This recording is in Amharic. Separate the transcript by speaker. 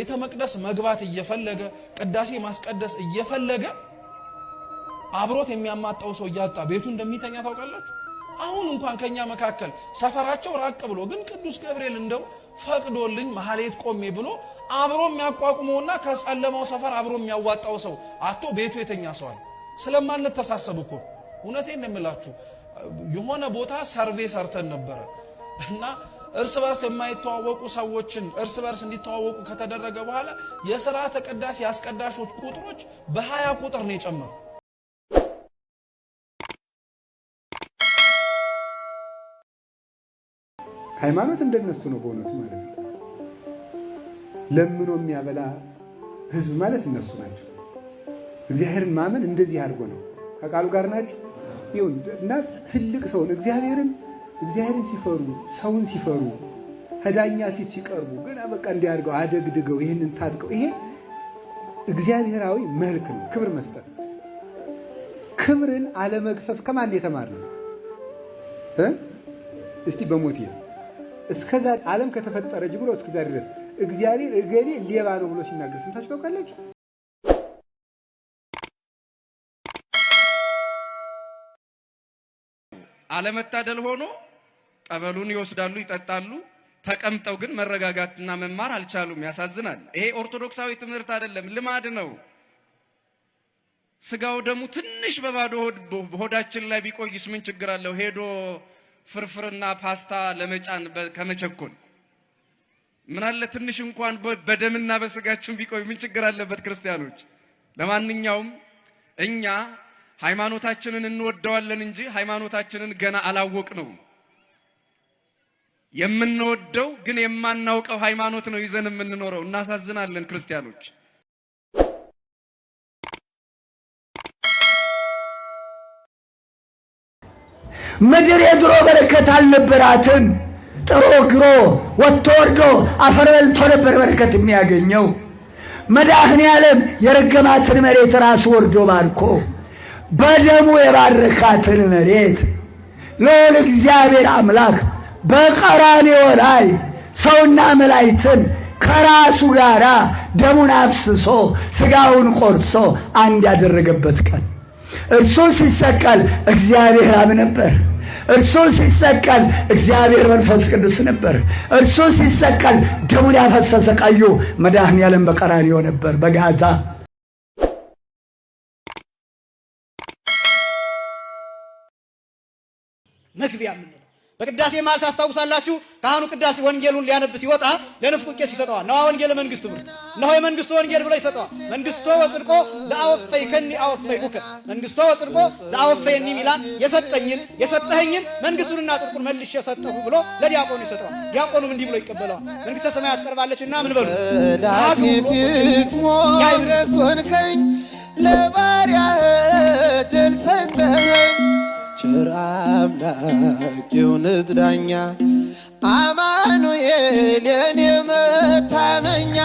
Speaker 1: ቤተ መቅደስ መግባት እየፈለገ ቅዳሴ ማስቀደስ እየፈለገ አብሮት የሚያማጣው ሰው ያጣ ቤቱ እንደሚተኛ ታውቃላችሁ። አሁን እንኳን ከኛ መካከል ሰፈራቸው ራቅ ብሎ ግን ቅዱስ ገብርኤል እንደው ፈቅዶልኝ መሐሌት ቆሜ ብሎ አብሮ የሚያቋቁመውና ከጸለማው ሰፈር አብሮ የሚያዋጣው ሰው አቶ ቤቱ የተኛ ሰው አለ። ስለማንተሳሰብ እኮ እውነቴን እንምላችሁ የሆነ ቦታ ሰርቬይ ሰርተን ነበር እና እርስ በርስ የማይተዋወቁ ሰዎችን እርስ በርስ እንዲተዋወቁ ከተደረገ በኋላ የሥርዓተ ቅዳሴ አስቀዳሾች ቁጥሮች በ20 ቁጥር ነው የጨመረው።
Speaker 2: ሃይማኖት እንደነሱ ነው በእውነቱ ማለት ነው። ለምኖ የሚያበላ ህዝብ ማለት እነሱ ናቸው። እግዚአብሔርን ማመን እንደዚህ አድርጎ ነው። ከቃሉ ጋር ናቸው። ይሁን እና ትልቅ ሰውን እግዚአብሔርን ሲፈሩ ሰውን ሲፈሩ ከዳኛ ፊት ሲቀርቡ ገና በቃ እንዲያርገው አደግድገው ይሄንን ታጥቀው ይሄ እግዚአብሔራዊ መልክ ነው። ክብር መስጠት ክብርን አለመግፈፍ ከማን የተማርነው? እስቲ በሞቴ እስከዛ ዓለም ከተፈጠረ ጀምሮ እስከዛ ድረስ እግዚአብሔር እገሌ ሌባ ነው ብሎ ሲናገር ሰምታችሁ ታውቃላችሁ?
Speaker 3: አለመታደል ሆኖ ጠበሉን ይወስዳሉ፣ ይጠጣሉ። ተቀምጠው ግን መረጋጋትና መማር አልቻሉም። ያሳዝናል። ይሄ ኦርቶዶክሳዊ ትምህርት አይደለም፣ ልማድ ነው። ስጋው ደሙ ትንሽ በባዶ ሆዳችን ላይ ቢቆይስ ምን ችግር አለው? ሄዶ ፍርፍርና ፓስታ ለመጫን ከመቸኮል ምን አለ ትንሽ እንኳን በደምና በስጋችን ቢቆይ ምን ችግር አለበት? ክርስቲያኖች፣ ለማንኛውም እኛ ሃይማኖታችንን እንወደዋለን እንጂ ሃይማኖታችንን ገና አላወቅነውም። የምንወደው ግን የማናውቀው ሃይማኖት ነው ይዘን የምንኖረው። እናሳዝናለን ክርስቲያኖች።
Speaker 4: ምድር የድሮ በረከት አልነበራትም። ጥሮ ግሮ ወጥቶ ወርዶ አፈር በልቶ ነበር በረከት የሚያገኘው። መድኃኔ ዓለም የረገማትን መሬት ራሱ ወርዶ ባርኮ በደሙ የባረካትን መሬት ልዑል እግዚአብሔር አምላክ በቀራንዮ ላይ ሰውና መላእክትን ከራሱ ጋር ደሙን አፍስሶ ስጋውን ቆርሶ አንድ ያደረገበት ቀን። እርሱ ሲሰቀል እግዚአብሔር አብ ነበር። እርሱ ሲሰቀል እግዚአብሔር መንፈስ ቅዱስ ነበር። እርሱ ሲሰቀል ደሙን ያፈሰሰ ቀዩ መድኃኔ ዓለም በቀራንዮ ነበር በጋዛ።
Speaker 5: መግቢያ ምን በቅዳሴ ማለት ታስታውሳላችሁ? ካህኑ ቅዳሴ ወንጌሉን ሊያነብ ሲወጣ ለንፍቁ ቄስ ይሰጠዋል። ነዋ ወንጌል መንግስቱ ብሎ ነዋ የመንግስቱ ወንጌል ብሎ ይሰጠዋል። መንግስቱ ወጽድቆ ዘአወፈይከኒ አወፈይኩከ መንግስቱ ወጽድቆ ዘአወፈየኒ ሚላን የሰጠኝን የሰጠኸኝን መንግስቱንና ጽድቁን መልሼ ሰጠሁ ብሎ ለዲያቆኑ ይሰጠዋል። ዲያቆኑም እንዲህ ብሎ ይቀበለዋል። መንግስተ ሰማያት ቀርባለችና ምን በሉ
Speaker 6: ዳቲ ፊት ሞገስ ሆንከኝ ለባሪያህ ድል ሰጠኸኝ ቸር አምላክ የእውነት ዳኛ አማኑኤል የኔ መታመኛ